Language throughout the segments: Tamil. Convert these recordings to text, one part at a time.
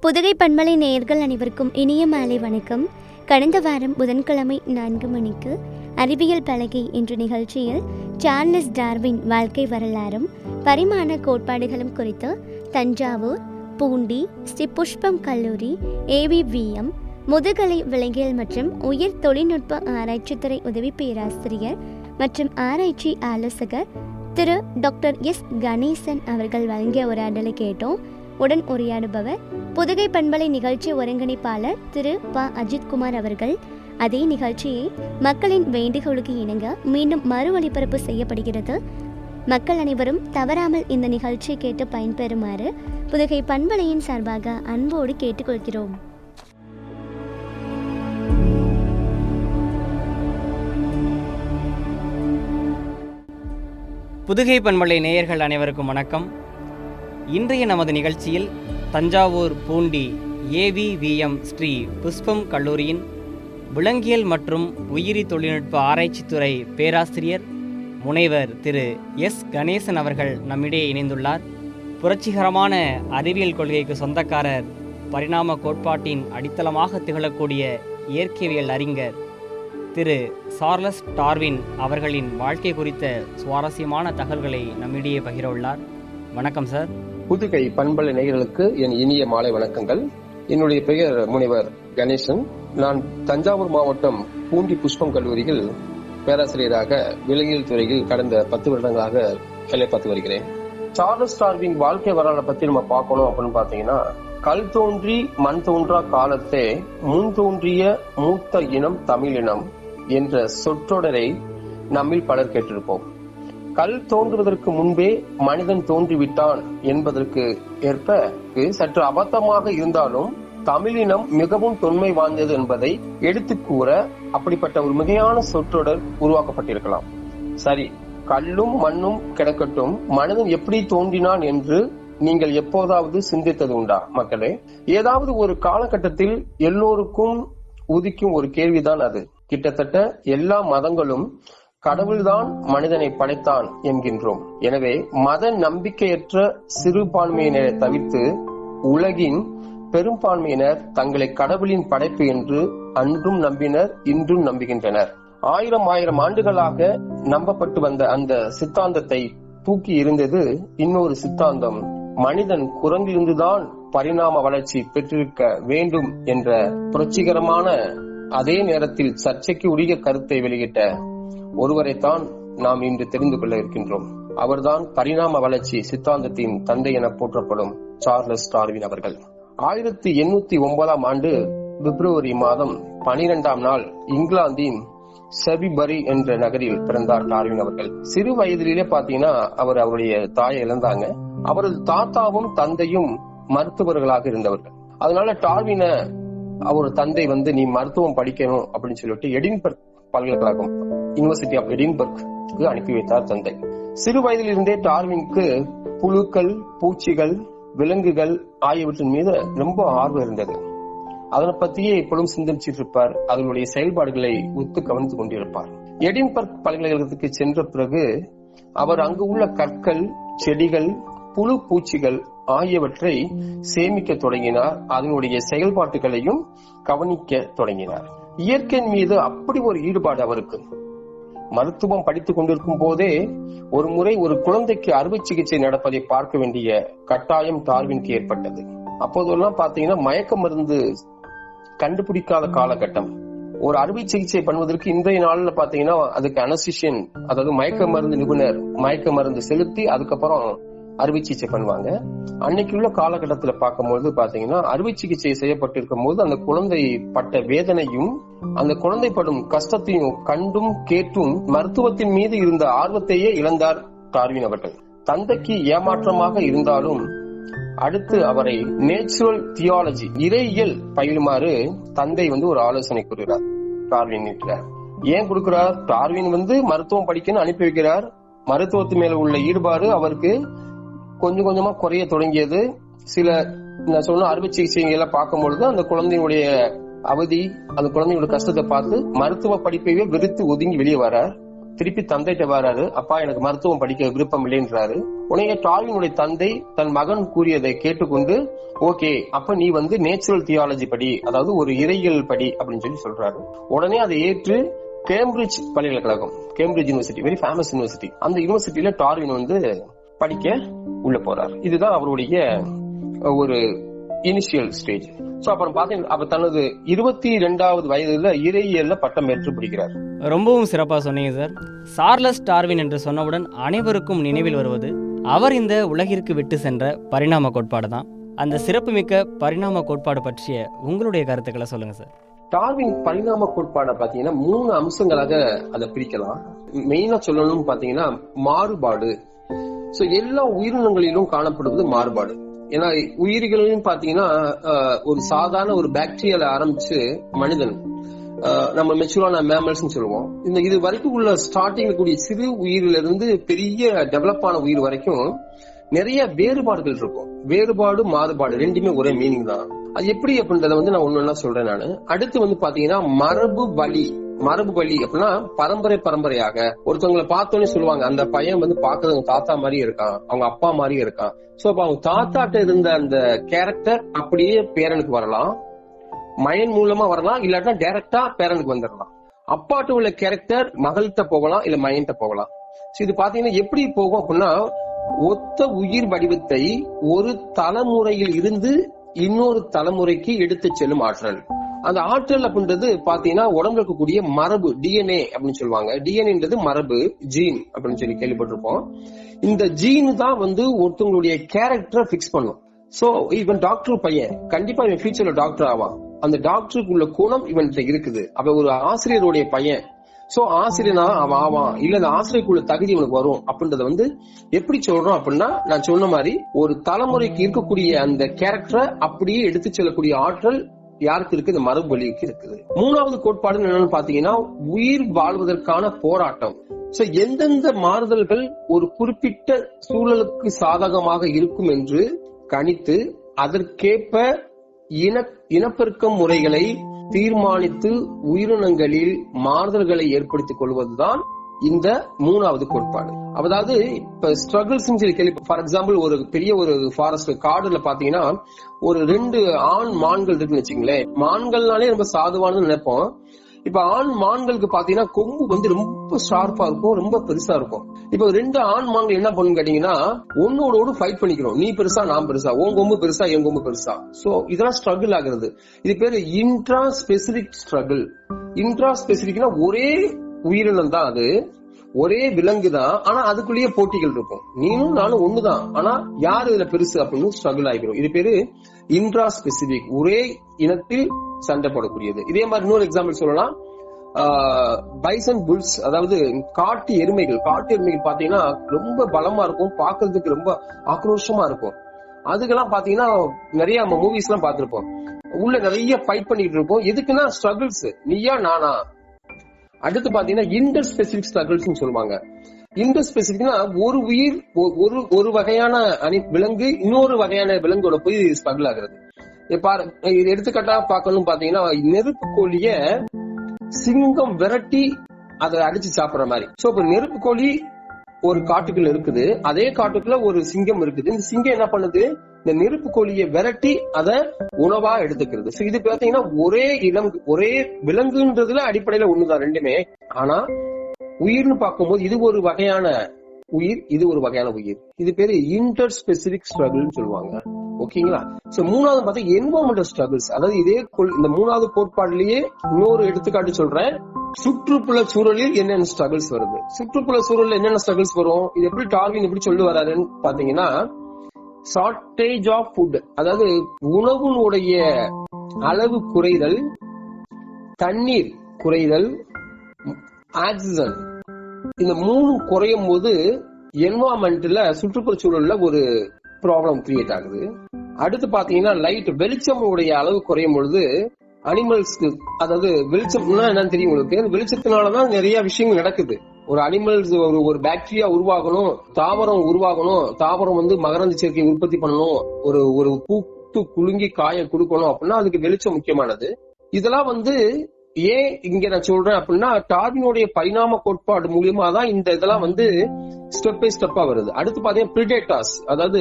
புதுகை பண்பலை நேயர்கள் அனைவருக்கும் இனிய மாலை வணக்கம். கடந்த வாரம் புதன்கிழமை 4 மணிக்கு அறிவியல் பலகை என்ற நிகழ்ச்சியில் சார்லஸ் டார்வின் வாழ்க்கை வரலாறும் பரிமாண கோட்பாடுகளும் குறித்து தஞ்சாவூர், பூண்டி ஸ்ரீ புஷ்பம் கல்லூரி AVVM முதுகலை விலங்கியல் மற்றும் உயர் தொழில்நுட்ப ஆராய்ச்சித்துறை உதவி பேராசிரியர் மற்றும் ஆராய்ச்சி ஆலோசகர் திரு டாக்டர் எஸ் கணேசன் அவர்கள் வழங்கிய உரையாடலை கேட்டோம். உடன் உரையாடுபவர் புதுகை பண்பலை நிகழ்ச்சி ஒருங்கிணைப்பாளர் திரு ப. அஜித்குமார் அவர்கள். அதே நிகழ்ச்சியை மக்களின் வேண்டுகோளுக்கு இணங்க மீண்டும் மறு ஒளிபரப்பு செய்யப்படுகிறது. மக்கள் அனைவரும் தவறாமல் இந்த நிகழ்ச்சியை கேட்டு பயன்பெறுமாறு புதுகை பண்பலையின் சார்பாக அன்போடு கேட்டுக்கொள்கிறோம். புதுகை பண்பலை நேயர்கள் அனைவருக்கும் வணக்கம். இன்றைய நமது நிகழ்ச்சியில் தஞ்சாவூர் பூண்டி AVVM ஸ்ரீ புஷ்பம் கல்லூரியின் விலங்கியல் மற்றும் உயிரி தொழில்நுட்ப ஆராய்ச்சித்துறை பேராசிரியர் முனைவர் திரு எஸ் கணேசன் அவர்கள் நம்மிடையே இணைந்துள்ளார். புரட்சிகரமான அறிவியல் கொள்கைக்கு சொந்தக்காரர், பரிணாம கோட்பாட்டின் அடித்தளமாக திகழக்கூடிய இயற்கையியல் அறிஞர் திரு சார்லஸ் டார்வின் அவர்களின் வாழ்க்கை குறித்த சுவாரஸ்யமான தகவல்களை நம்மிடையே பகிர உள்ளார். வணக்கம் சார். புதுகை பண்பலை நேயர்களுக்கு என் இனிய மாலை வணக்கங்கள். என்னுடைய பெயர் முனைவர் கணேசன். நான் தஞ்சாவூர் மாவட்டம் பூண்டி புஷ்பம் கல்லூரியில் பேராசிரியராக விலங்கியல் துறையில் கடந்த 10 வருடங்களாக வேலை பார்த்து வருகிறேன். சார்லஸ் டார்வின் வாழ்க்கை வரலாறு பத்தி நம்ம பார்க்கணும் அப்படின்னு பாத்தீங்கன்னா, கல் தோன்றி மண் தோன்றா காலத்தே முன் தோன்றிய மூத்த இனம் தமிழினம் என்ற சொற்றொடரை நம்மில் பலர் கேட்டிருப்போம். கல் தோன்றுவதற்கு முன்பே மனிதன் தோன்றிவிட்டான் என்பதற்கு ஏற்ப சற்று அபத்தமாக இருந்தாலும் தமிழினம் மிகவும் தொன்மை வாய்ந்தது என்பதை எடுத்து கூற அப்படிப்பட்ட ஒரு மிகையான சொற்றொடர் உருவாக்கப்பட்டிருக்கலாம். சரி, கல்லும் மண்ணும் கிடக்கட்டும், மனிதன் எப்படி தோன்றினான் என்று நீங்கள் எப்போதாவது சிந்தித்தது உண்டா மக்களே? ஏதாவது ஒரு காலகட்டத்தில் எல்லோருக்கும் உதிக்கும் ஒரு கேள்விதான் அது. கிட்டத்தட்ட எல்லா மதங்களும் கடவுள்தான் மனிதனை படைத்தான் என்கின்றோம். எனவே மத நம்பிக்கையற்ற சிறுபான்மையினரை தவிர்த்து உலகின் பெரும்பான்மையினர் தங்களை கடவுளின் படைப்பு என்று அன்றும் நம்பினர், இன்றும் நம்புகின்றனர். ஆயிரம் ஆண்டுகளாக நம்பப்பட்டு வந்த அந்த சித்தாந்தத்தை தூக்கி இருந்தது இன்னொரு சித்தாந்தம். மனிதன் குரங்கிலிருந்துதான் பரிணாம வளர்ச்சி பெற்றிருக்க வேண்டும் என்ற புரட்சிகரமான, அதே நேரத்தில் சர்ச்சைக்கு உரிய கருத்தை வெளியிட்ட ஒருவரைத்தான் நாம் இன்று தெரிந்து கொள்ள இருக்கின்றோம். அவர்தான் பரிணாம வளர்ச்சி சித்தாந்தத்தின் தந்தை என போற்றப்படும் சார்லஸ் டார்வின் அவர்கள். 1809 ஆண்டு பிப்ரவரி மாதம் 12ஆம் நாள் இங்கிலாந்தின் செபிபரி என்ற நகரில் பிறந்தார் டார்வின் அவர்கள். சிறு வயதிலே பாத்தீங்கன்னா அவர் அவருடைய தாயை இழந்தாங்க. அவரது தாத்தாவும் தந்தையும் மருத்துவர்களாக இருந்தவர்கள். அதனால டார்வின அவர் தந்தை நீ மருத்துவம் படிக்கணும் அப்படின்னு சொல்லிட்டு எடின்பர்க் பல்கலைக்கழகம், யூனிவர்சிட்டி ஆஃப் எடின்பர்க்கு அனுப்பி வைத்தார் தந்தை. சிறு வயதில் இருந்தே டார்வினுக்கு புழுக்கள், பூச்சிகள், விலங்குகள் ஆகியவற்றின் மீது ரொம்ப ஆர்வம் இருந்தது. அதனை பத்தியே எப்பொழுதும் சிந்திச்சிட்டு இருப்பார். அதனுடைய செயல்பாடுகளை ஒத்து கவனித்துக் கொண்டிருப்பார். எடின்பர்க் பல்கலைக்கழகத்துக்கு சென்ற பிறகு அவர் அங்கு உள்ள கற்கள், செடிகள், புழு பூச்சிகள் ஆகியவற்றை சேமிக்க தொடங்கினார். அதனுடைய செயல்பாட்டுகளையும் கவனிக்க தொடங்கினார். இயற்கையின் மீது அப்படி ஒரு ஈடுபாடு அவருக்கு. மருத்துவம் படித்துக் கொண்டிருக்கும் போதே ஒரு முறை ஒரு குழந்தைக்கு அறுவை சிகிச்சை நடப்பதை பார்க்க வேண்டிய கட்டாயம் டார்வினுக்கு ஏற்பட்டது. அப்போதெல்லாம் பாத்தீங்கன்னா மயக்க மருந்து கண்டுபிடிக்காத காலகட்டம். ஒரு அறுவை சிகிச்சை பண்ணுவதற்கு இன்றைய நாள்ல பாத்தீங்கன்னா அதுக்கு அனஸ்தீசியன், அதாவது மயக்க மருந்து நிபுணர் மயக்க மருந்து செலுத்தி அதுக்கப்புறம் அறுவை சிகிச்சை பண்ணுவாங்க. அன்னைக்கு உள்ள காலகட்டத்துல பார்க்கும்போது பாத்தீங்கன்னா அறுவை சிகிச்சை செய்யப்பட்டிருக்கும் போது அந்த குழந்தை பட்ட வேதனையும் அந்த குழந்தை படும் கஷ்டத்தையும் கண்டும் கேட்டும் மருத்துவத்தின் மீது இருந்த ஆர்வத்தையே இழந்தார் டார்வின் அவர்கள். தந்தைக்கு ஏமாற்றமாக இருந்தாலும் அடுத்து அவரை நேச்சுரல் தியாலஜி, இறையியல் பயிலுமாறு தந்தை ஒரு ஆலோசனை கூறுகிறார். டார்வின் ஏன் கொடுக்கிறார்? டார்வின் மருத்துவம் படிக்கணும்னு அனுப்பி வைக்கிறார். மருத்துவத்து மேல உள்ள ஈடுபாடு அவருக்கு கொஞ்சம் கொஞ்சமா குறைய தொடங்கியது. சில நான் சொன்ன அறுவை சிகிச்சைகளை எல்லாம் பார்க்கும்பொழுது அந்த குழந்தையுடைய அவதி, அந்த குழந்தையோட கஷ்டத்தை பார்த்து மருத்துவ படிப்பையே வெறுத்து ஒதுங்கி வெளியே வரார். திருப்பி தந்தைட்ட வராரு. அப்பா, எனக்கு மருத்துவம் படிக்க விருப்பம் இல்லைன்றாரு. உடனே டார்வினுடைய தந்தை தன் மகன் கூறியதை கேட்டுக்கொண்டு, ஓகே அப்ப நீ நேச்சுரல் தியாலஜி படி, அதாவது ஒரு இறையியல் படி அப்படின்னு சொல்றாரு. உடனே அதை ஏற்று கேம்பிரிட்ஜ் பல்கலைக்கழகம், Cambridge university, very famous university, அந்த யூனிவர்சிட்டியில டார்வின் படிக்க உள்ள போறார். இதுதான் அவருடைய ஒரு இனிஷியல் ஸ்டேஜ். சோ அப்புறம் பாத்தீங்கன்னா அப்ப தனது 22வது வயதுல இறையியல்ல பட்டம் பெற்று பிடிக்கிறார். ரொம்பவும் சிறப்பா சொன்னீங்க சார். சார்லஸ் டார்வின் என்று சொன்னவுடன் அனைவருக்கும் நினைவில் வருவது அவர் இந்த உலகிற்கு விட்டு சென்ற பரிணாம கோட்பாடு தான். அந்த சிறப்புமிக்க பரிணாம கோட்பாடு பற்றிய உங்களுடைய கருத்துக்களை சொல்லுங்க சார். டார்வின் பரிணாம கோட்பாட பாத்தீங்கன்னா 3 அம்சங்களாக அதை பிரிக்கலாம். மெயினா சொல்லணும்னு பாத்தீங்கன்னா மாறுபாடு. சோ எல்லா உயிரினங்களிலும் காணப்படுவது மாறுபாடு. ஏன்னா உயிரிகளும் பாத்தீங்கன்னா ஒரு சாதாரண ஒரு பாக்டீரியால ஆரம்பிச்சு மனிதன், நம்ம மெச்சூரான மேமல்ஸ் சொல்லுவோம், இது வரைக்கும் உள்ள ஸ்டார்டிங்ல கூடிய சிறு உயிரில இருந்து பெரிய டெவலப் ஆன உயிர் வரைக்கும் நிறைய வேறுபாடுகள் இருக்கும். வேறுபாடு மாறுபாடு ரெண்டுமே ஒரே மீனிங் தான். அது எப்படி அப்படின்றத நான் ஒண்ணு சொல்றேன் நானு. அடுத்து பாத்தீங்கன்னா மரபு வழி அப்படின்னா பரம்பரையாக ஒருத்தவங்களை பார்த்தோன்னே சொல்லுவாங்க, அந்த பையன் பாக்குறது அவங்க தாத்தா மாதிரி இருக்கான், அவங்க அப்பா மாதிரி இருக்கான். சோ அப்ப அவங்க தாத்தாட்ட இருந்த அந்த கேரக்டர் அப்படியே பேரனுக்கு வரலாம், மயன் மூலமா வரலாம், இல்லாட்டா டைரக்டா பேரனுக்கு வந்துடலாம். அப்பாட்ட உள்ள கேரக்டர் மகள்கிட்ட போகலாம், இல்ல மயன்கிட்ட போகலாம். இது பாத்தீங்கன்னா எப்படி போகும் அப்படின்னா, ஒத்த உயிர் வடிவத்தை ஒரு தலைமுறையில் இருந்து இன்னொரு தலைமுறைக்கு எடுத்து செல்லும் ஆற்றல். அந்த ஆற்றல் அப்படின்றது பாத்தீங்கன்னா உடம்புல இருக்கக்கூடிய மரபு, டிஎன்ஏ அப்படின்னு சொல்லுவாங்க. டிஎன்ஏன்றது மரபு, ஜீன் அப்படின்னு கேள்விப்பட்டிருப்போம். இந்த ஜீன் தான் ஒருத்தவங்களுடைய கேரக்டரை பிக்ஸ் பண்ணும். சோ இவன் டாக்டர் பையன், கண்டிப்பா இவன் ஃபியூச்சர்ல டாக்டர் ஆவான். அந்த டாக்டருக்கு உள்ள குணம் இவன்கிட்ட இருக்குது. அப்ப ஒரு ஆசிரியருடைய பையன், சோ ஆசிரியனா அவன் ஆவான், இல்ல அந்த ஆசிரியருக்குள்ள தகுதி இவனுக்கு வரும் அப்படின்றத எப்படி சொல்றோம் அப்படின்னா, நான் சொன்ன மாதிரி ஒரு தலைமுறைக்கு இருக்கக்கூடிய அந்த கேரக்டரை அப்படியே எடுத்து செல்லக்கூடிய ஆற்றல் யாருக்கு இருக்கு? இந்த மரபு வழிக்கு இருக்குது. 3வது கோட்பாடு என்னன்னு பாத்தீங்கன்னா உயிர் வாழ்வதற்கான போராட்டம். சோ எந்தெந்த மாறுதல்கள் ஒரு குறிப்பிட்ட சூழலுக்கு சாதகமாக இருக்கும் என்று கணித்து அதற்கேற்ப இனப்பெருக்கம் முறைகளை தீர்மானித்து உயிரினங்களில் மாறுதல்களை ஏற்படுத்திக் கொள்வதுதான் இந்த 3வது கோட்பாடு. அதாவது இப்ப ஸ்ட்ரகிள்ஸ் கேள்வி, ஃபார் எக்ஸாம்பிள் ஒரு பெரிய ஒரு ஃபாரஸ்ட் காடுல பாத்தீங்கன்னா ஒரு 2 ஆண் மான்கள் இருக்குன்னு வச்சுங்களேன். மான்கள்னாலே ரொம்ப சாதுவானு நினைப்போம். இப்ப ஆண் மான்களுக்கு பாத்தீங்கன்னா கொம்பு ரொம்ப ஷார்ப்பா இருக்கும், ரொம்ப பெருசா இருக்கும். இப்ப 2 ஆண் மான்கள் என்ன பண்ணுன்னு கேட்டீங்கன்னா ஒன்னோட ஃபைட் பண்ணிக்கிறோம். நீ பெருசா நான் பெருசா, உன் கொம்பு பெருசா என் கொம்பு பெருசா. சோ இதெல்லாம் ஸ்ட்ரகிள் ஆகுறது. இது பேரு இன்ட்ரா ஸ்பெசிபிக் ஸ்ட்ரகிள். இன்ட்ரா ஸ்பெசிபிக்னா ஒரே உயிரினம் தான், அது ஒரே விலங்கு தான், ஆனா அதுக்குள்ளேயே போட்டிகள் இருக்கும். நீனும் நானும் ஒண்ணுதான், ஆனா யாரு இதுல பெருசு அப்படின்னு ஸ்ட்ரகிள் ஆகிரும். இது பேரு இன்ட்ரா ஸ்பெசிபிக், ஒரே இனத்தில் சண்டை போடக்கூடியது. இதே மாதிரி இன்னொரு எக்ஸாம்பிள் சொல்லலாம், பைசன் புல்ஸ், அதாவது காட்டு எருமைகள் பாத்தீங்கன்னா ரொம்ப பலமா இருக்கும், பாக்குறதுக்கு ரொம்ப ஆக்ரோஷமா இருக்கும். அதுக்கெல்லாம் பாத்தீங்கன்னா நிறைய நம்ம மூவிஸ் எல்லாம் பாத்திருப்போம், உள்ள நிறைய ஃபைட் பண்ணிட்டு இருப்போம். எதுக்குன்னா ஸ்ட்ரகிள்ஸ், நீயா நானா. அடுத்து பாத்தீங்கன்னா இன்டர் ஸ்பெசிபிக் ஸ்ட்ரகிள்ஸ் சொல்லுவாங்க. இன்டர் ஸ்பெசிபிக்னா ஒரு உயிர் ஒரு வகையான விலங்கு இன்னொரு வகையான விலங்கோட போய் ஸ்ட்ரகிள் ஆகுறது. எடுத்துக்காட்டா பாக்கணும் பாத்தீங்கன்னா நெருப்பு கோழிய சிங்கம் விரட்டி அதை அடிச்சு சாப்பிடுற மாதிரி. சோ இப்ப நெருப்பு கோழி ஒரு காட்டுக்குள்ள இருக்குது, அதே காட்டுக்குள்ள ஒரு சிங்கம் இருக்குது. இந்த சிங்கம் என்ன பண்ணுது? இந்த நெருப்பு கோழியை விரட்டி அதை உணவா எடுத்துக்கிறது. இது பாத்தீங்கன்னா ஒரே விலங்குன்றதுல அடிப்படையில ஒண்ணுதான் ரெண்டுமே. ஆனா உயிர்னு பார்க்கும்போது இது ஒரு வகையான உயிர், இது ஒரு வகையான உயிர். இது பேரு இன்டர் ஸ்பெசிபிக் ஸ்ட்ரகிள்னு சொல்லுவாங்க. ஓகேங்களா? சோ 3வது பார்த்தா என்வரன்மெண்டல் ஸ்ட்ரகிள்ஸ். அதாவது இந்த 3வது கோட்பாடுலயே இன்னொரு எடுத்துக்காட்டு சொல்றேன். சுற்றுப்புற சூழலில் என்னென்ன ஸ்ட்ரகிள்ஸ் வருது, சுற்றுப்புற சூழலில் என்னென்ன ஸ்ட்ரகிள்ஸ் வரும், இது எப்படி டார்வின் எப்படி சொல்லி வராருன்னு பாத்தீங்கன்னா, ஷார்டேஜ் ஆஃப் ஃபுட், அதாவது உணவுடைய அளவு குறைதல், தண்ணீர் குறைதல், ஆக்சிஜன், இந்த 3 குறையும் போது என்வரான்மெண்ட்ல சுற்றுப்புற சூழல்ல ஒரு ப்ராப்ளம் கிரியேட் ஆகுது. அடுத்து பாத்தீங்கன்னா லைட், வெளிச்சம் உடைய அளவு குறையும் பொழுது அனிமல்ஸ்க்கு, அதாவது வெளிச்சம்னா என்னன்னு தெரியும் உங்களுக்கு, வெளிச்சத்தினாலதான் நிறைய விஷயங்கள் நடக்குது. ஒரு அனிமல்ஸ் ஒரு பாக்டீரியா உருவாகணும், தாவரம் உருவாகணும், தாவரம் மகரந்த சேர்க்கை உற்பத்தி பண்ணணும், ஒரு பூத்து குலுங்கி காய கொடுக்கணும் அப்படின்னா அதுக்கு வெளிச்சம் முக்கியமானது. இதெல்லாம் ஏன் இங்க நான் சொல்றேன் அப்படின்னா, டார்வினுடைய பரிணாம கோட்பாடு மூலியமா தான் இந்த இதெல்லாம் ஸ்டெப் பை ஸ்டெப்பா வருது. அடுத்து பாத்தீங்கன்னா பிரிடேட்டர்ஸ், அதாவது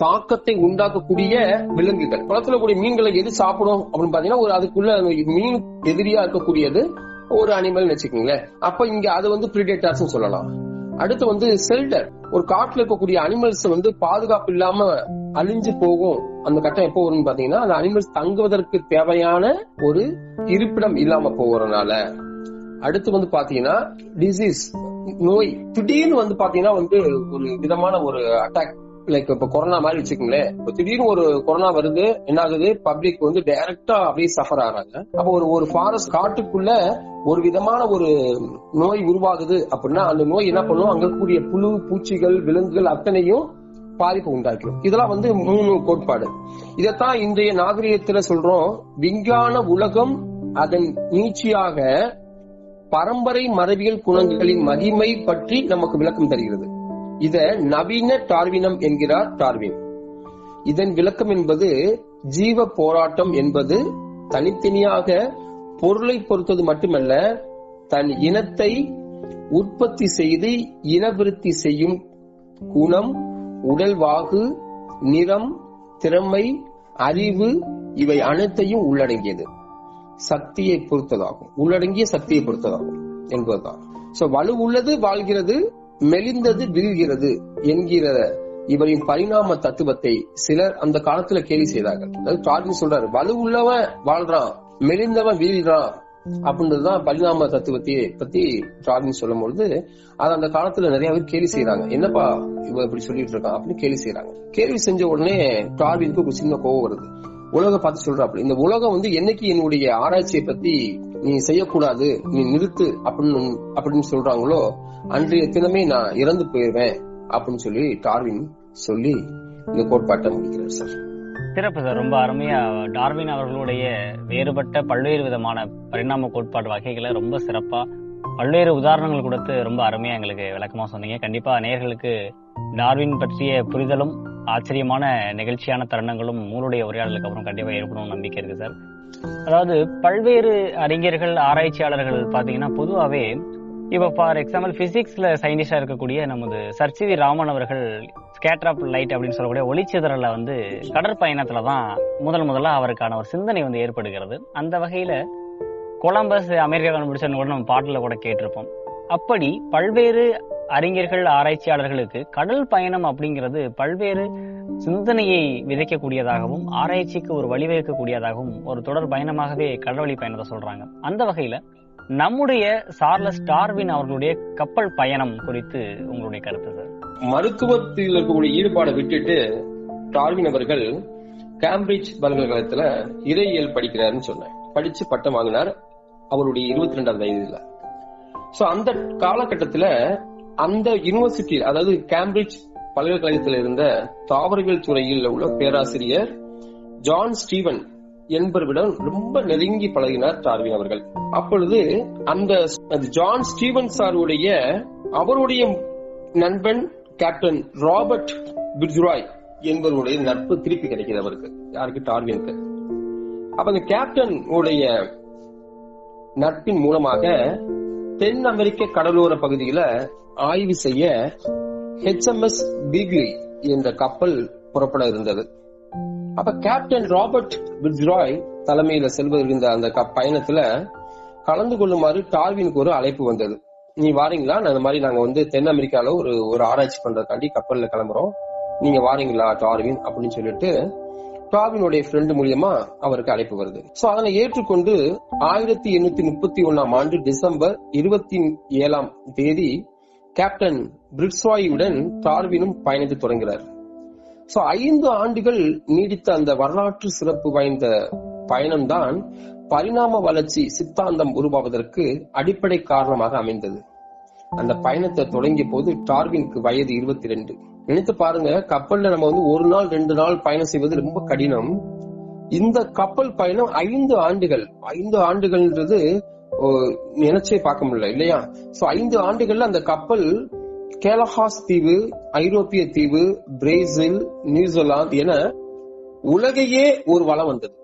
தாக்கத்தை உண்டாக்கக்கூடிய விலங்குகள். குளத்துல கூடிய மீன்களை எது சாப்பிடும் அப்படின்னு பாத்தீங்கன்னா, அதுக்குள்ள மீன் எதிரியா இருக்கக்கூடியது ஒரு அனிமல் வச்சுக்கோங்களேன். அப்ப இங்க அது பிரிடேட்டர்ஸ் சொல்லலாம். அடுத்து செல்டர், ஒரு காட்டுல இருக்கக்கூடிய அனிமல்ஸ் பாதுகாப்பு இல்லாம அழிஞ்சு போகும். அந்த கட்டம் எப்போ வரும்னு பாத்தீங்கன்னா, அந்த அனிமல்ஸ் தங்குவதற்கு தேவையான ஒரு இருப்பிடம் இல்லாம போறதுனால. அடுத்து பாத்தீங்கன்னா டிசீஸ், நோய். திடீர்னு பாத்தீங்கன்னா ஒரு விதமான ஒரு அட்டாக், லைக் இப்ப கொரோனா மாதிரி வச்சுக்கோங்களேன். இப்ப திடீர்னு ஒரு கொரோனா வருது, என்ன ஆகுது, பப்ளிக் டைரக்டா அப்படியே சஃபர் ஆறாங்க. அப்ப ஒரு ஃபாரஸ்ட் காட்டுக்குள்ள ஒரு விதமான ஒரு நோய் உருவாகுது அப்படின்னா, அந்த நோய் என்ன பண்ணும், அங்க கூடிய புழு பூச்சிகள் விலங்குகள் அத்தனையும் பாதிப்பு உண்டாக்கும். இதெல்லாம் 3 கோட்பாடு. இதத்தான் இன்றைய நாகரிகத்துல சொல்றோம், விஞ்ஞான உலகம் அதன் நீட்சியாக பரம்பரை மரபியல் குணங்களின் மகிமை பற்றி நமக்கு விளக்கம் தருகிறது. இத நவீன டார்வினம் என்கிறார் டார்வின். இதன் விளக்கம் என்பது ஜீவ போராட்டம் என்பது தனித்தனியாக பொருளை பொறுத்தது மட்டுமல்ல, தன் இனத்தை உற்பத்தி செய்து இனவிருத்தி செய்யும் குணம், உடல்வாகு, நிறம், திறமை, அறிவு இவை அனைத்தையும் உள்ளடங்கியது. சக்தியை பொறுத்ததாகும், உள்ளடங்கிய சக்தியை பொறுத்ததாகும் என்பதுதான். வலுவுள்ளது வாழ்கிறது, மெலிந்தது வீழ்கிறது என்கிற இவரின் பரிணாம தத்துவத்தை சிலர் அந்த காலத்துல கேலி செய்தார்கள். அதாவது டார்வின் சொல்றாரு, வலுவுள்ளவன் வாழ்றான், மெலிந்தவன் வீழ்றான் அப்படின்றதுதான் பரிணாம தத்துவத்தை பத்தி டார்வின் சொல்லும் பொழுது, அது அந்த காலத்துல நிறைய பேர் கேலி செய்யறாங்க. என்னப்பா இவன் இப்படி சொல்லிட்டு இருக்கான் அப்படின்னு கேலி செய்யறாங்க. கேள்வி செஞ்ச உடனே டார்வினுக்கு ஒரு சின்ன கோவம் வருது. உலக பார்த்து சொல்றாப்ல, இந்த உலகம் என்னைக்கு என்னுடைய ஆராய்ச்சியை பத்தி நீ செய்யக்கூடாது, நீ நிறுத்து அப்படின்னு சொல்றாங்களோ, அன்றைய தினமே நான் இறந்து போயிருவேன் அப்படின்னு சொல்லி டார்வின் சொல்லி இந்த கோட்பாட்டை முடிக்கிறார் சார். சிறப்பு சார், ரொம்ப அருமையா டார்வின் அவர்களுடைய வேறுபட்ட பல்வேறு விதமான பரிணாம கோட்பாடு வகைகளை ரொம்ப சிறப்பா பல்வேறு உதாரணங்கள் கொடுத்து ரொம்ப அருமையா எங்களுக்கு விளக்கமா சொன்னீங்க. கண்டிப்பா நேயர்களுக்கு டார்வின் பற்றிய புரிதலும் ஆச்சரியமான நிகழ்ச்சியான தருணங்களும் உங்களுடைய உரையாடலுக்கு அப்புறம் கண்டிப்பா ஏற்படும் நம்பிக்கை இருக்கு சார். அதாவது பல்வேறு அறிஞர்கள் ஆராய்ச்சியாளர்கள் பாத்தீங்கன்னா பொதுவாவே இப்ப ஃபார் எக்ஸாம்பிள் பிசிக்ஸ்ல சயின்டிஸ்டா இருக்கக்கூடிய நமது சர் சி வி ராமன் அவர்கள் ஸ்கேட்டர் ஆஃப் லைட் அப்படின்னு சொல்லக்கூடிய ஒளிச்சிதறல கடற்பயணத்துலதான் முதல்ல அவருக்கான ஒரு சிந்தனை ஏற்படுகிறது. அந்த வகையில கொலம்பஸ் அமெரிக்கா கண்டுபிடிச்ச கூட நம்ம பாட்டுல கூட கேட்டிருப்போம். அப்படி பல்வேறு அறிஞர்கள் ஆராய்ச்சியாளர்களுக்கு கடல் பயணம் அப்படிங்கிறது பல்வேறு சிந்தனையை விதைக்கக்கூடியதாகவும் ஆராய்ச்சிக்கு ஒரு வழிவகுக்கக்கூடியதாகவும் ஒரு தொடர் பயணமாகவே கடல்வழி பயணத்தை சொல்றாங்க. அந்த வகையில நம்முடைய சார்லஸ் டார்வின் அவர்களுடைய கப்பல் பயணம் குறித்து உங்களுடைய கருத்து சார்? மருத்துவத்தில் இருக்கக்கூடிய ஈடுபாடை விட்டுட்டு டார்வின் அவர்கள் கேம்பிரிட்ஜ் பல்கலைக்கழகத்துல இறையியல் படிக்கிறாருன்னு சொன்னேன். படிச்சு பட்டம் வாங்கினார் அவருடைய 22வது வயதுல. அந்த காலகட்டத்துல அந்த யூனிவர்சிட்டி, அதாவது கேம்பிரிட்ஜ் பல்கலைக்கழகத்தில் இருந்த தாவரவியல் துறையில் உள்ள பேராசிரியர் ஜான் ஸ்டீவன் என்பவரிடம் ரொம்ப நெருங்கி பழகினார் டார்வின் அவர்கள். அப்பொழுது அந்த ஜான் ஸ்டீவன் சாருடைய அவருடைய நண்பன் கேப்டன் ராபர்ட் பிட்ஜ்ராய் என்பவருடைய நட்பு திருப்பி கிடைக்கிறது அவருக்கு. யாருக்கு? டார்வினுக்கு. அப்ப அந்த கேப்டன் உடைய நட்பின் மூலமாக தென் அமெரிக்க கடலோர பகுதியில ஆய்வு செய்ய HMS பீக்லி என்ற கப்பல் புறப்பட இருந்தது. அப்ப கேப்டன் ராபர்ட் பிட்ஜ்ராய் தலைமையில செல்வதற்கு அந்த பயணத்துல கலந்து கொள்ளுமாறு டார்வினுக்கு ஒரு அழைப்பு வந்தது. நீ வாரீங்களா? அந்த மாதிரி நாங்க தென் அமெரிக்கால ஒரு ஆராய்ச்சி பண்றதுக்காண்டி கப்பல்ல கிளம்புறோம், நீங்க வாரீங்களா டார்வின் அப்படின்னு சொல்லிட்டு டார்வினுடைய ஃப்ரெண்டு மூலியமா அவருக்கு அழைப்பு வருது. அதனை ஏற்றுக்கொண்டு 1831 டிசம்பர் 27 கேப்டன் பிட்ஜ்ராயுடன் டார்வினும் பயணித்து தொடங்குகிறார். 5 ஆண்டுகள் நீடித்த அந்த வரலாற்று சிறப்பு வாய்ந்த பயணம்தான் பரிணாம வளர்ச்சி சித்தாந்தம் உருவாவதற்கு அடிப்படை காரணமாக அமைந்தது. அந்த பயணத்தை தொடங்கிய போது டார்வினுக்கு வயது 22. நினைத்து பாருங்க, கப்பல்ல நம்ம ஒரு நாள் 2 நாள் பயணம் செய்வது ரொம்ப கடினம். இந்த கப்பல் பயணம் 5 ஆண்டுகள். 5 ஆண்டுகள்ன்றது நினைச்சே பார்க்க முடியல இல்லையா? 5 ஆண்டுகள்ல அந்த கப்பல் கேலஹாஸ் தீவு, ஐரோப்பிய தீவு, பிரேசில், நியூசிலாந்து என உலகையே ஒரு வளம் வந்தது.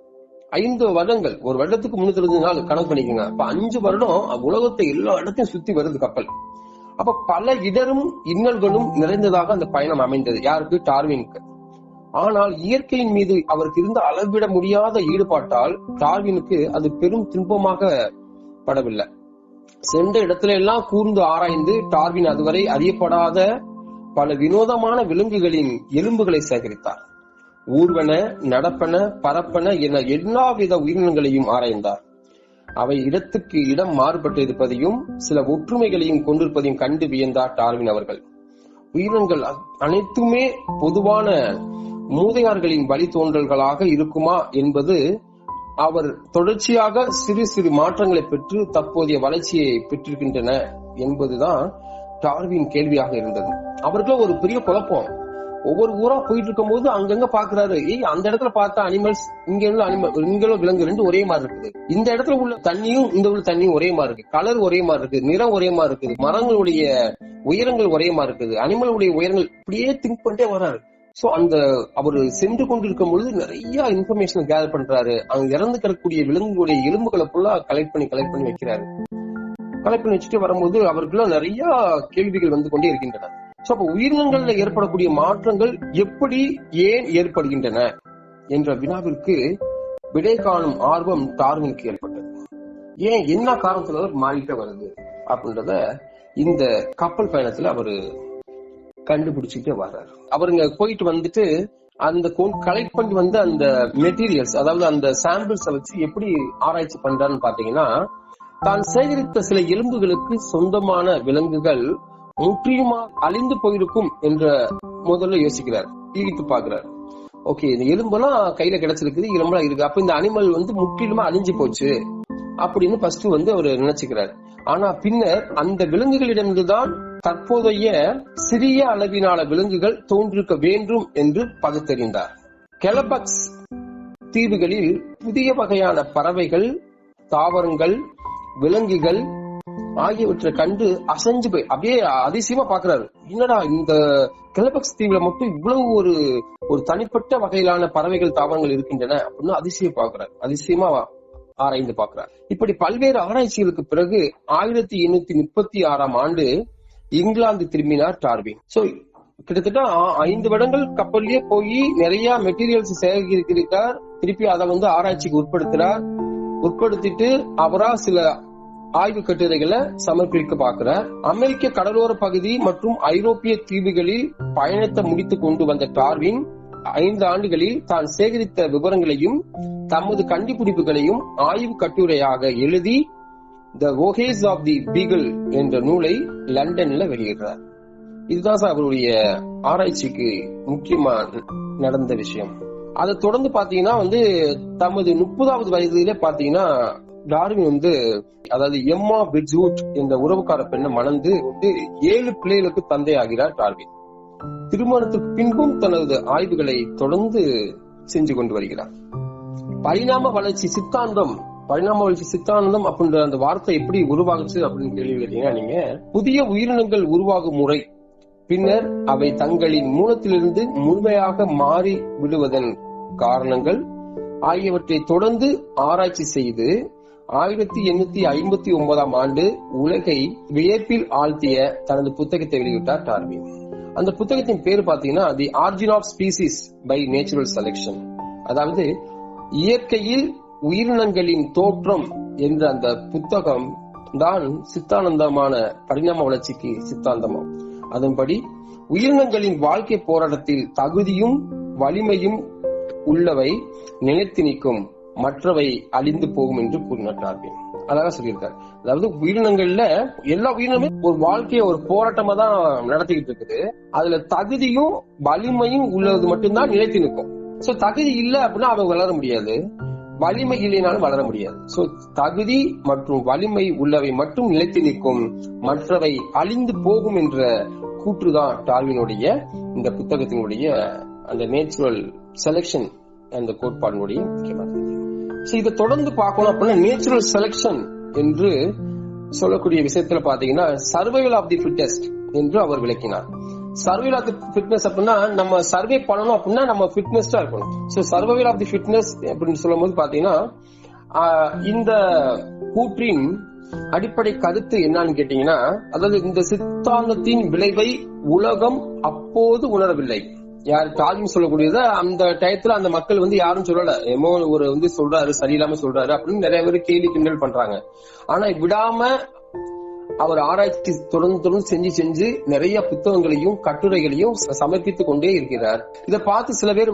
5 வருடங்கள், ஒரு வருடத்துக்கு 360 நாள் கணக்கு பண்ணிக்கோங்க. அப்ப 5 வருடம் உலகத்தை எல்லா இடத்தையும் சுத்தி வருது கப்பல். அப்ப பல இடரும் இன்னல்களும் நிறைந்ததாக அந்த பயணம் அமைந்தது. யாருக்கு? டார்வினுக்கு. ஆனால் இயற்கையின் மீது அவருக்கு இருந்த அளவிட முடியாத ஈடுபாட்டால் டார்வினுக்கு அது பெரும் துன்பமாக படவில்லை. சென்ற இடத்துல எல்லாம் கூர்ந்து ஆராய்ந்து டார்வின் அதுவரை அறியப்படாத பல வினோதமான விலங்குகளின் எலும்புகளை சேகரித்தார். ஊர்வன, நடப்பன, பரப்பன என எல்லாவித உயிரினங்களையும் ஆராய்ந்தார். அவை இடத்துக்கு இடம் மாறுபட்டு இருப்பதையும் சில ஒற்றுமைகளையும் கொண்டிருப்பதையும் கண்டு வியந்தார் டார்வின் அவர்கள். உயிரினங்கள் அனைத்துமே பொதுவான மூதையார்களின் வழித்தோன்றல்களாக இருக்குமா என்பது அவர் தொடர்ச்சியாக சிறு சிறு மாற்றங்களை பெற்று தற்போதைய வளர்ச்சியை பெற்றிருக்கின்றன என்பதுதான் டார்வின் கேள்வியாக இருந்தது. அவர்களும் ஒரு பெரிய குழப்பம். ஒவ்வொரு ஊரா போயிட்டு இருக்கும் போது அங்கங்க பாக்குறாரு, அந்த இடத்துல பார்த்தா அனிமல்ஸ், இங்க உள்ள விலங்கு ரெண்டு ஒரே மாதிரி இருக்குது, இந்த இடத்துல உள்ள தண்ணியும் இந்த உள்ள தண்ணியும் ஒரே மாதிரி இருக்கு, கலர் ஒரே மாதிரி இருக்கு, நிறம் ஒரே மாதிரி இருக்குது, மரங்களுடைய உயரங்கள் ஒரே மாதிரி இருக்குது, அனிமலுடைய உயரங்கள் இப்படியே திங்க் பண்ணிட்டே வர்றாரு. சோ அந்த அவரு சென்று கொண்டிருக்கும் பொழுது நிறைய இன்ஃபர்மேஷன் கேதர் பண்றாரு. அங்க இறந்து கிடக்கூடிய விலங்குகளுடைய எலும்புகளை ஃபுல்லா கலெக்ட் பண்ணி வைக்கிறாரு. கலெக்ட் பண்ணி வச்சுட்டு வரும்போது அவருக்குள்ள நிறைய கேள்விகள் வந்து கொண்டே இருக்கின்றன. சோ அப்ப உயிரினங்கள்ல ஏற்படக்கூடிய மாற்றங்கள் எப்படி, ஏன் ஏற்படுகின்றன என்ற வினாவிற்கு விடை காணும் ஆர்வம் டார்வினுக்கு ஏற்பட்டது. ஏன், என்ன காரணத்துல மாறிட்டே வருது அப்படின்றத இந்த கப்பல் பயணத்துல அவரு கண்டுபிடிச்சுட்டே வர்றாரு. அவருங்க போயிட்டு வந்துட்டு அந்த கலெக்ட் பண்ணி வந்த அந்த மெட்டீரியல்ஸ், அதாவது அந்த சாம்பிள்ஸ் வச்சு எப்படி ஆராய்ச்சி பண்றாருன்னு பாத்தீங்கன்னா, தான் சேகரித்த சில எலும்புகளுக்கு சொந்தமான விலங்குகள் முற்றிலுமா அழிந்து போயிருக்கும் என்ற முதல்ல யோசிக்கிறார், ஈகிட்டு பாக்குறாரு. ஓகே, இந்த எலும்பெல்லாம் கையில கிடைச்சிருக்குது, எலும்பெல்லாம் இருக்கு, அப்ப இந்த அனிமல் வந்து முற்றிலுமா அழிஞ்சு போச்சு அப்படின்னு ஃபர்ஸ்ட் வந்து அவர் நினைச்சுக்கிறார். ஆனா பின்னர் அந்த விலங்குகளிடமிருந்துதான் தற்போதைய சிறிய அளவிலான விலங்குகள் தோன்றிருக்க வேண்டும் என்று பகுத்தறிந்தார். கெலபக்ஸ் தீவுகளில் புதிய வகையான பறவைகள், தாவரங்கள், விலங்குகள் ஆகியவற்றை கண்டு அசைஞ்சு போய் அப்படியே அதிசயமா பாக்குறாரு. என்னடா இந்த கெலபக்ஸ் தீவுல மட்டும் இவ்வளவு ஒரு தனிப்பட்ட வகையிலான பறவைகள், தாவரங்கள் இருக்கின்றன அப்படின்னு அதிசயமா ஆராய்ந்து பாக்குறார். இப்படி பல்வேறு ஆராய்ச்சிகளுக்கு பிறகு 1836 ஆண்டு இங்கிலாந்து திரும்பினார் டார்வின். சோ கிட்டத்தட்ட 5 வருடங்கள் கப்பல்லே போய் நிறைய மெட்டீரியல்ஸ் சேகரிக்கிறார். திருப்பி அதை வந்து ஆராய்ச்சிக்கு உட்படுத்திட்டு அவரா சில ஆய்வு கட்டுரைகளை சமர்ப்பிக்க பார்க்கிறார். அமெரிக்க கடலோர பகுதி மற்றும் ஐரோப்பிய தீவுகளில் பயணத்தை முடித்துக் கொண்டு வந்த டார்வின் 5 ஆண்டுகளில் தான் சேகரித்த விவரங்களையும் தமது கண்டுபிடிப்புகளையும் ஆய்வு கட்டுரையாக எழுதி தி வோயேஜ் ஆஃப் தி பீகிள் என்ற நூலை லண்டன்ல வெளியிடுறார். இதுதான் அவருடைய ஆராய்ச்சிக்கு முக்கியமா நடந்த விஷயம். அதை தொடர்ந்து பாத்தீங்கன்னா வந்து தமது 30வது வயதிலே பாத்தீங்கன்னா டார்வின் வந்து, அதாவது எம்மா பிட்ஜ்வுட் என்ற உறவுக்கார பெண்ணை மணந்து 7 பிள்ளைகளுக்கு தந்தை ஆகிறார் டார்வின். திருமணத்துக்கு பின்பும் தனது ஆய்வுகளை தொடர்ந்து செஞ்சு கொண்டு வருகிறார். பரிணாம வளர்ச்சி சித்தாந்தம் அப்படின்ற அந்த வார்த்தை எப்படி உருவாகுச்சு அப்படின்னு கேள்வி கேட்டீங்கன்னா, நீங்க புதிய உயிரினங்கள் உருவாகும் முறை, பின்னர் அவை தங்களின் மூலத்திலிருந்து முழுமையாக மாறி விடுவதன் காரணங்கள் ஆகியவற்றை தொடர்ந்து ஆராய்ச்சி செய்து 1859 ஆண்டு உலகை வியப்பில் ஆழ்த்திய தனது புத்தகத்தை வெளியிட்டார் டார்வின். அந்த புத்தகத்தின் பேர் பாத்தீங்கன்னா the origin of species by natural selection, அதாவது இயற்கையில் உயிரினங்களின் தோற்றம் என்ற அந்த புத்தகம் தான் சித்தாந்தமான பரிணாம வளர்ச்சிக்கு சித்தாந்தமாகும். அதன்படி உயிரினங்களின் வாழ்க்கை போராட்டத்தில் தகுதியும் வலிமையும் உள்ளவை நிலைத்து நிற்கும், மற்றவை அழிந்து போகும் என்று கூறினார் டார்வின். அழகா சொல்லியிருக்காரு. அதாவது உயிரினங்கள்ல எல்லா உயிரினமே ஒரு வாழ்க்கைய ஒரு போராட்டமா தான் நடத்திக்கிட்டு இருக்குது. அதுல தகுதியும் வலிமையும் உள்ளது மட்டும்தான் நிலைத்து நிற்கும். சோ தகுதி இல்ல அப்படின்னா அவன் வளர முடியாது, வலிமை இல்லைனாலும் வளர முடியாது. சோ தகுதி மற்றும் வலிமை உள்ளவை மட்டும் நிலைத்து நிற்கும், மற்றவை அழிந்து போகும் என்ற கூற்றுதான் டார்வினுடைய இந்த புத்தகத்தினுடைய அந்த நேச்சுரல் செலக்ஷன் அந்த கோட்பாடுடைய முக்கியமானது. இதை தொடர்ந்து பார்க்கணும் அப்படின்னா நேச்சுரல் செலக்ஷன் என்று சொல்லக்கூடிய விஷயத்துல பாத்தீங்கன்னா சர்வைவல் ஆஃப் தி ஃபிட்டஸ்ட் என்று அவர் விளக்கினார். சர்வைவல் ஆஃப் தி ஃபிட்னஸ் அப்படின்னா நம்ம சர்வே பண்ணணும் அப்படின்னா நம்ம ஃபிட்னஸ்டா இருக்கணும். So survival of the fitness அப்படின்னு சொல்லும் போது பாத்தீங்கன்னா இந்த கூற்றின் அடிப்படை கருத்து என்னன்னு கேட்டீங்கன்னா, அதாவது இந்த சித்தாந்தத்தின் விளைவை உலகம் அப்போது உணரவில்லை. யார் டார்வின் சொல்லக்கூடியத அந்த டயத்துல அந்த மக்கள் யாரும் சொல்லல, எமோ ஒரு சொல்றாரு சரியில்லாம சொல்றாரு அப்படின்னு நிறைய பேர் கேள்வி கிண்டல் பண்றாங்க. ஆனா விடாம அவர் ஆராய்ச்சி தொடர்ந்து செஞ்சு நிறைய புத்தகங்களையும் கட்டுரைகளையும் சமர்ப்பித்துக் கொண்டே இருக்கிறார். இதை பார்த்து சில பேர்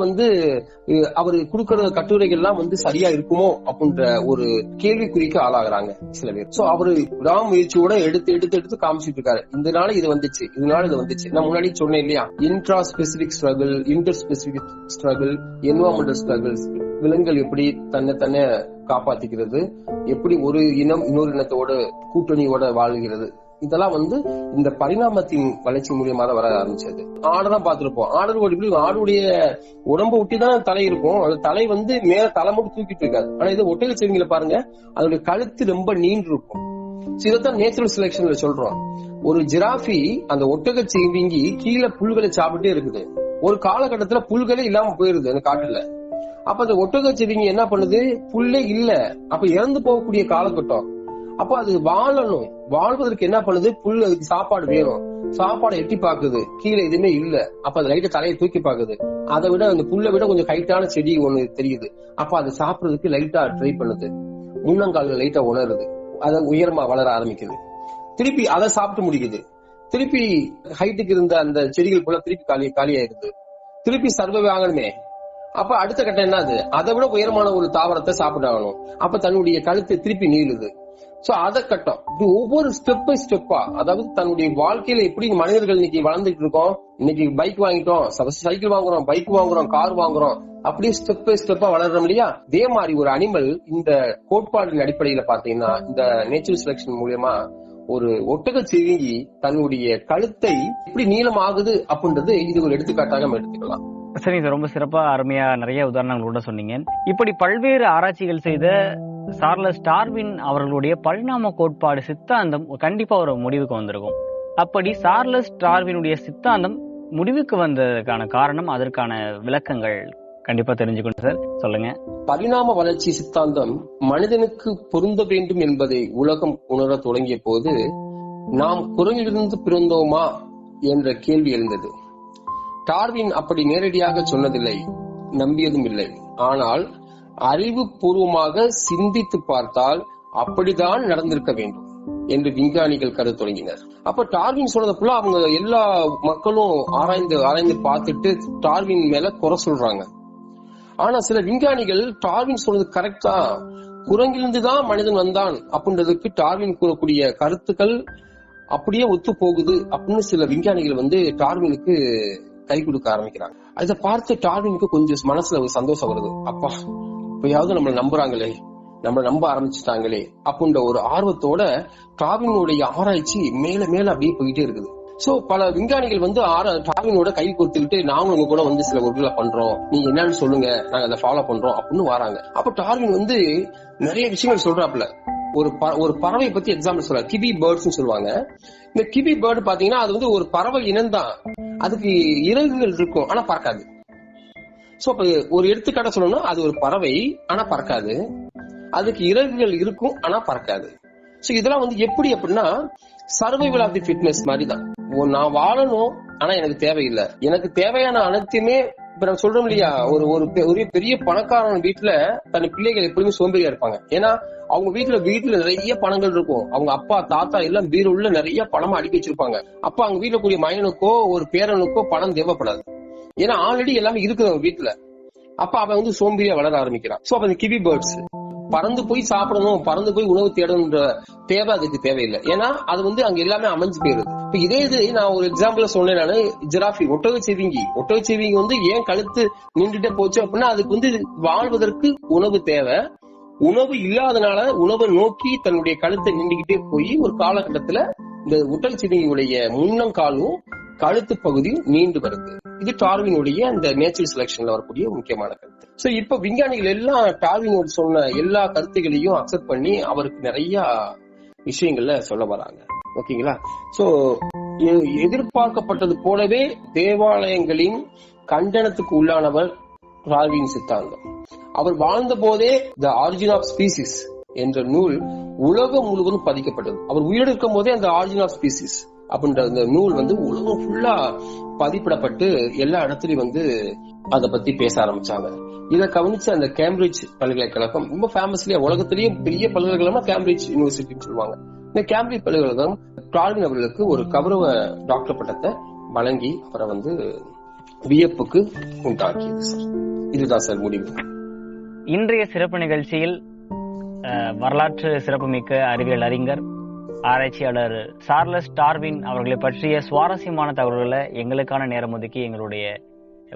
அவர் கொடுக்கிற கட்டுரைகள் எல்லாம் சரியா இருக்குமோ அப்படின்ற ஒரு கேள்விக்குறிக்கு ஆளாகிறாங்க சில பேர். சோ அவரு விடாமுயற்சியோட எடுத்து காமிச்சிட்டு இருக்காரு. இதனால இது வந்துச்சு, இதனால இது வந்துச்சு. நான் முன்னாடி சொன்னேன் இல்லையா, intra specific struggle, inter specific struggle, environmental struggles, விலங்குகள் எப்படி தன்னை காப்பாத்திக்கிறது, எப்படி ஒரு இனம் இன்னொரு இனத்தோட கூட்டணியோட வாழ்கிறது, இதெல்லாம் இந்த பரிணாமத்தின் வளர்ச்சி மூலியமா தான் வர ஆரம்பிச்சது. ஆடுதான் பார்த்திருப்போம். ஆடுடைய உடம்பு ஒட்டிதான் தலை இருக்கும். அந்த தலை மேல தலை மட்டும் தூக்கிட்டு இருக்காது. ஆனா இது ஒட்டக செவிங்களை பாருங்க, அதோட கழுத்து ரொம்ப நீண்டு இருக்கும். இதைத்தான் நேச்சுரல் செலக்ஷன்ல சொல்றோம். ஒரு ஜிராஃபி அந்த ஒட்டக செவிங்கி கீழே புல்களை சாப்பிட்டே இருக்குது. ஒரு காலகட்டத்துல புல்களே இல்லாம போயிருது அந்த காட்டுல. அப்ப அந்த ஒட்டக செவிங்க என்ன பண்ணுது, புல்லே இல்ல, அப்ப இறந்து போகக்கூடிய காலகட்டம். அப்ப அது வாழணும், வாழ்வதற்கு என்ன பண்ணுது, புல் அதுக்கு சாப்பாடு வேணும். சாப்பாடை எட்டி பாக்குது, கீழே எதுவுமே இல்ல. அப்ப அது லைட்டா தலையை தூக்கி பாக்குது. அதை விட அந்த புல்லை விட கொஞ்சம் ஹைட்டான செடி ஒண்ணு தெரியுது. அப்ப அதை சாப்பிடறதுக்கு லைட்டா ட்ரை பண்ணுது. முன்னங்கால்கள் லைட்டா உணருது, அதை உயரமா வளர ஆரம்பிக்குது. திருப்பி அதை சாப்பிட்டு முடிக்குது. திருப்பி ஹைட்டுக்கு இருந்த அந்த செடிகள் போல திருப்பி காலியாயிருது. திருப்பி சர்வை ஆகணுமே. அப்ப அடுத்த கட்டம் என்ன, அதை விட உயரமான ஒரு தாவரத்தை சாப்பிட்டாகணும். அப்ப தன்னுடைய கழுத்தை திருப்பி நீளுது. சோ அத கட்டம். இது ஒவ்வொரு ஸ்டெப் பை ஸ்டெப்பா, அதாவது தன்னுடைய வாழ்க்கையில எப்படி மனிதர்கள் இன்னைக்கு வளர்ந்துட்டு இருக்கோம். இன்னைக்கு பைக் வாங்கிட்டோம், சைக்கிள் வாங்குறோம், பைக் வாங்குறோம், கார் வாங்குறோம், அப்படியே ஸ்டெப் பை ஸ்டெப்பா வளர்றோம் இல்லையா. அதே மாதிரி ஒரு அனிமல் இந்த கோட்பாட்டின் அடிப்படையில பாத்தீங்கன்னா, இந்த நேச்சுரல் செலக்ஷன் மூலியமா ஒரு ஒட்டக சிவிங்கி தன்னுடைய கழுத்தை எப்படி நீளம் ஆகுது அப்படின்றது இது ஒரு எடுத்துக்காட்டாக நம்ம எடுத்துக்கலாம். சரி சார், ரொம்ப சிறப்பா அருமையா நிறைய உதாரணங்களோட சொன்னீங்க. இப்படி பல்வேறு ஆராய்ச்சிகள் செய்த சார்லஸ் டார்வின் அவர்களுடைய பரிணாம கோட்பாடு சித்தாந்தம் கண்டிப்பா ஒரு முடிவுக்கு வந்திருக்கும். அப்படி சார்லஸ் டார்வினுடைய சித்தாந்தம் முடிவுக்கு வந்ததுக்கான காரணம், அதற்கான விளக்கங்கள் கண்டிப்பா தெரிஞ்சுக்கணும் சார், சொல்லுங்க. பரிணாம வளர்ச்சி சித்தாந்தம் மனிதனுக்கு பொருந்த வேண்டும் என்பதை உலகம் உணர தொடங்கிய போது நாம் குரங்கிலிருந்து பிறந்தோமா என்ற கேள்வி எழுந்தது. டார்வின் அப்படி நேரடியாக சொன்னதில்லை, நம்பியதும் இல்லை. ஆனால் அறிவு பூர்வமாக சிந்தித்து பார்த்தால் அப்படிதான் நடந்திருக்க வேண்டும் என்று விஞ்ஞானிகள் கருத தொடங்கினர். அப்ப டார்வின் சொன்னதுக்குள்ள அவங்க எல்லா மக்களும் ஆராய்ந்து பார்த்துட்டு டார்வின் மேல குறை சொல்றாங்க. ஆனா சில விஞ்ஞானிகள் டார்வின் சொன்னது கரெக்டா, குரங்கிலிருந்துதான் மனிதன் வந்தான் அப்படின்றதுக்கு டார்வின் கூறக்கூடிய கருத்துக்கள் அப்படியே ஒத்து போகுது அப்படின்னு சில விஞ்ஞானிகள் டார்வினுக்கு கை கொடுக்க ஆரம்பிக்கிறாங்க. அதை பார்த்து டார்வினுக்கு கொஞ்சம் மனசுல ஒரு சந்தோஷம் வருது. அப்பா இப்பயாவது நம்மளை நம்புறாங்களே, நம்மளை நம்ப ஆரம்பிச்சுட்டாங்களே அப்படின்ற ஒரு ஆர்வத்தோட டார்வினுடைய ஆராய்ச்சி மேல மேல அப்படியே போயிட்டே இருக்குது. சோ பல விஞ்ஞானிகள் டார்வினோட கை கொடுத்துக்கிட்டு நாங்க உங்க கூட சில ஒர்க்குகளை பண்றோம், நீங்க என்னன்னு சொல்லுங்க, நாங்க அதை ஃபாலோ பண்றோம் அப்படின்னு வராங்க. அப்ப டார்வின் நிறைய விஷயங்கள் சொல்றாப்புல. ஒரு பறவை பத்தி எக்ஸாம்பிள் சொல்றாரு, கிவி பேர்ட்ஸ் சொல்லுவாங்க. இந்த கிவி பேர்டு பாத்தீங்கன்னா அது ஒரு பறவை இனம் தான். அதுக்கு இறகுகள் இருக்கும் ஆனா பறக்காது. சோ அப்ப ஒரு எடுத்துக்காட்ட சொல்லணும்னா, அது ஒரு பறவை ஆனா பறக்காது, அதுக்கு இறகுகள் இருக்கும் ஆனா பறக்காது. சோ இதெல்லாம் எப்படி அப்படின்னா சர்வைவல் ஆஃப் தி ஃபிட்னஸ் மாதிரி தான். நான் வாழணும் ஆனா எனக்கு தேவையில்லை, எனக்கு தேவையான அனைத்துமே இப்ப நான் சொல்றோம் இல்லையா, ஒரு பெரிய பணக்காரன் வீட்டுல தன் பிள்ளைகள் எப்படியுமே சோம்பேறியா இருப்பாங்க. ஏன்னா அவங்க வீட்டுல நிறைய பணங்கள் இருக்கும். அவங்க அப்பா தாத்தா எல்லாம் பீரோல நிறைய பணமா அடுக்கி வச்சிருப்பாங்க. அப்ப அவங்க வீட்டுல கூடிய மகனுக்கோ ஒரு பேரனுக்கோ பணம் தேவைப்படாது. ஏன்னா ஆல்ரெடி எல்லாமே இருக்குது அவங்க வீட்டுல. அப்ப அவன் சோம்பேறியா வளர ஆரம்பிக்கிறான். சோ அப்ப அந்த கிவி பேர்ட்ஸ் பறந்து போய் சாப்பிடணும், பறந்து போய் உணவு தேடணும்ன்ற தேவை அதுக்கு தேவையில்லை. ஏன்னா அது அங்க எல்லாமே அமைஞ்சு போயிருது. இப்ப இதே இது நான் ஒரு எக்ஸாம்பிள் சொன்னேன். நானு ஜிராஃபி, ஒட்டக செவிங்கி ஏன் கழுத்து நின்றுட்டே போச்சு அப்படின்னா அதுக்கு வாழ்வதற்கு உணவு தேவை. உணவு இல்லாதனால உணவை நோக்கி தன்னுடைய கழுத்தை நின்றுகிட்டே போய் ஒரு காலகட்டத்துல இந்த ஒட்டக செவிங்கியுடைய முன்னங்காலும் கழுத்து பகுதியும் நீண்டு வருது. இது டார்வினுடைய அந்த நேச்சுரல் செலக்ஷன்ல வரக்கூடிய முக்கியமான கருத்து. சோ இப்ப விஞ்ஞானிகள் எல்லாம் டார்வினோட சொன்ன எல்லா கருத்துகளையும் அக்செப்ட் பண்ணி அவருக்கு நிறைய விஷயங்கள்ல சொல்ல வராங்க. ஓகேங்களா? சோ எதிர்பார்க்கப்பட்டது போலவே தேவாலயங்களின் கண்டனத்துக்கு உள்ளானவர் டார்வின் சித்தாந்தம். அவர் வாழ்ந்த போதே த ஆரிஜின் ஆஃப் ஸ்பீசிஸ் என்ற நூல் உலகம் முழுவதும் பதிக்கப்பட்டது. அவர் உயிரோடு இருக்கும் போதே அந்த ஆரிஜின் ஆஃப் ஸ்பீசிஸ் அப்படின்ற அந்த நூல் உலகம் ஃபுல்லா பதிப்பிடப்பட்டு எல்லா இடத்துலயும் அதை பத்தி பேச ஆரம்பிச்சாங்க. இதை கவனிச்சு அந்த கேம்பிரிட்ஜ் பல்கலைக்கழகம் ரொம்ப ஃபேமஸ்லியா உலகத்திலேயே பெரிய பல்கலைக்கழகமா கேம்பிரிட்ஜ் யூனிவர்சிட்டின்னு சொல்லுவாங்க. இந்த கேம்பிரிட்ஜ் பல்கலைக்கழகம் டார்வின் அவர்களுக்கு ஒரு கௌரவ டாக்டர் பட்டத்தை வழங்கி அவரை வியப்புக்கு உண்டாக்கியது சார். இதுதான் சார் முடிவு. இன்றைய சிறப்பு நிகழ்ச்சியில் வரலாற்று சிறப்புமிக்க அறிவியல் அறிஞர் ஆராய்ச்சியாளர் சார்லஸ் டார்வின் அவர்களை பற்றிய சுவாரஸ்யமான தகவல்களை எங்களுக்கான நேரம் ஒதுக்கி எங்களுடைய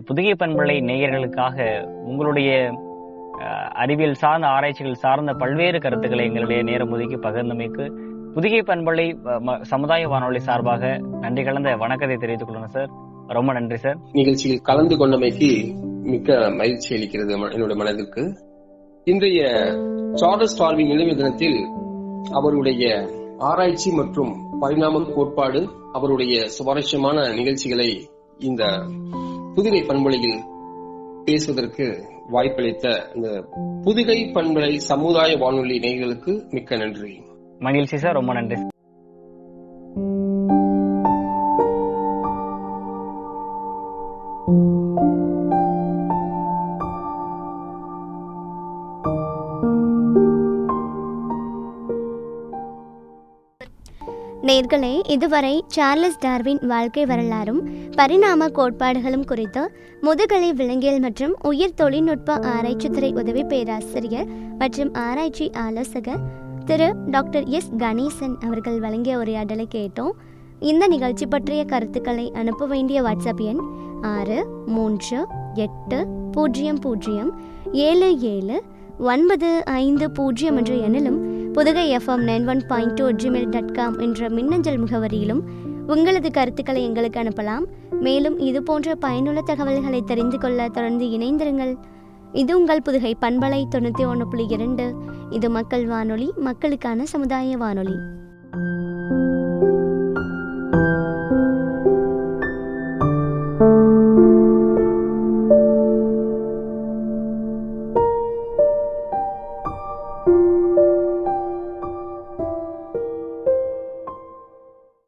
புதுகை பண்பலை நேயர்களுக்காக உங்களுடைய அறிவியல் சார்ந்த ஆராய்ச்சிகள் சார்ந்த பல்வேறு கருத்துக்களை எங்களுடைய நேரம் ஒதுக்கி பகிர்ந்தமைக்கு புதுகை பண்பலை சமுதாய வானொலி சார்பாக நன்றி கலந்த வணக்கத்தை தெரிவித்துக் கொள்ளுங்க சார். ரொம்ப நன்றி சார். நிகழ்ச்சியில் கலந்து கொண்டமைக்கு மிக்க மகிழ்ச்சி அளிக்கிறது என்னுடைய மனதிற்கு. இன்றைய சார்லஸ் டார்வின் நினைவு தினத்தில் அவருடைய ஆராய்ச்சி மற்றும் பரிணாம கோட்பாடு, அவருடைய சுவாரஸ்யமான நிகழ்ச்சிகளை இந்த புதுகை பண்பலையில் பேசுவதற்கு வாய்ப்பளித்த இந்த புதுகை பண்பலை சமுதாய வானொலி நேயர்களுக்கு மிக்க நன்றி. மகிழ்ச்சி சார், ரொம்ப நன்றி. நேயர்களே, இதுவரை சார்லஸ் டார்வின் வாழ்க்கை வரலாறும் பரிணாம கோட்பாடுகளும் குறித்து முதுகலை விலங்கியல் மற்றும் உயிர் தொழில்நுட்ப ஆராய்ச்சித்துறை உதவி பேராசிரியர் மற்றும் ஆராய்ச்சி ஆலோசகர் திரு டாக்டர் எஸ் கணேசன் அவர்கள் வழங்கிய உரையாடலை கேட்டோம். இந்த நிகழ்ச்சி பற்றிய கருத்துக்களை அனுப்ப வேண்டிய வாட்ஸ்அப் எண் 6380779750 என்ற எண்ணிலும் புதுகை FM 91.2 என்ற மின்னஞ்சல் முகவரியிலும் உங்களது கருத்துக்களை எங்களுக்கு அனுப்பலாம். மேலும் இது போன்ற பயனுள்ள தகவல்களை தெரிந்து கொள்ள தொடர்ந்து இணைந்திருங்கள். இது உங்கள் புதுகை பண்பலை 91.2. இது மக்கள் வானொலி, மக்களுக்கான சமுதாய வானொலி.